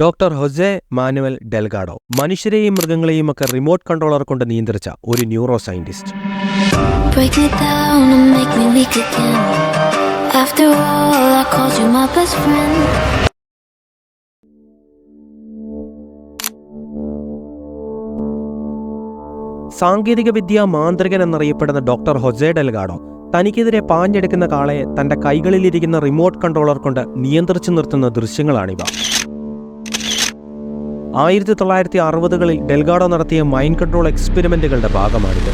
Doctor Jose manual Delgado മനുഷ്യരെയും മൃഗങ്ങളെയും ഒക്കെ റിമോട്ട് കൺട്രോളർ കൊണ്ട് നിയന്ത്രിച്ച ഒരു ന്യൂറോ സയന്റിസ്റ്റ്. സാങ്കേതികവിദ്യ മാന്ത്രികൻ എന്നറിയപ്പെടുന്ന ഡോക്ടർ ഹൊസെ ഡെൽഗാഡോ തനിക്കെതിരെ പാഞ്ഞെടുക്കുന്ന കാളയെ തന്റെ കൈകളിലിരിക്കുന്ന റിമോട്ട് കൺട്രോളർ കൊണ്ട് നിയന്ത്രിച്ചു നിർത്തുന്ന ദൃശ്യങ്ങളാണിവ. 1960-കളിൽ ഡെൽഗാഡോ നടത്തിയ മൈൻഡ് കൺട്രോൾ എക്സ്പെരിമെന്റുകളുടെ ഭാഗമാണിത്.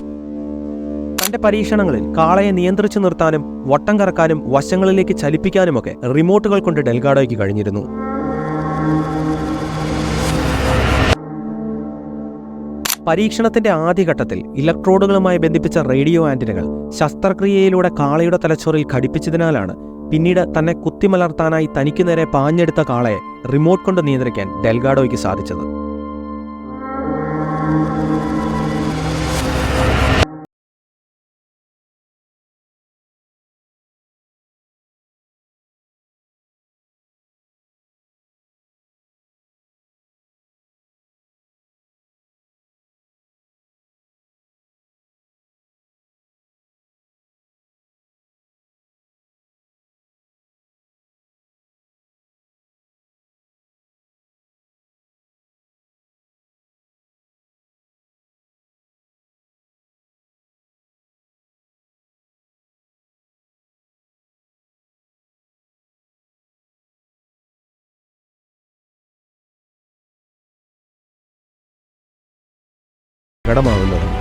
തന്റെ പരീക്ഷണങ്ങളിൽ കാളയെ നിയന്ത്രിച്ചു നിർത്താനും വട്ടം കറക്കാനും വശങ്ങളിലേക്ക് ചലിപ്പിക്കാനുമൊക്കെ റിമോട്ടുകൾ കൊണ്ട് ഡെൽഗാഡോയ്ക്ക് കഴിഞ്ഞിരുന്നു. പരീക്ഷണത്തിന്റെ ആദ്യഘട്ടത്തിൽ ഇലക്ട്രോഡുകളുമായി ബന്ധിപ്പിച്ച റേഡിയോ ആന്റിനകൾ ശസ്ത്രക്രിയയിലൂടെ കാളയുടെ തലച്ചോറിൽ ഘടിപ്പിച്ചതിനാലാണ് പിന്നീട് തന്നെ കുത്തിമലർത്താനായി തനിക്കു നേരെ പാഞ്ഞെടുത്ത കാളയെ റിമോട്ട് കൊണ്ട് നിയന്ത്രിക്കാൻ ഡെൽഗാഡോയ്ക്ക് സാധിച്ചത്. പ്രകടമാകുന്നത്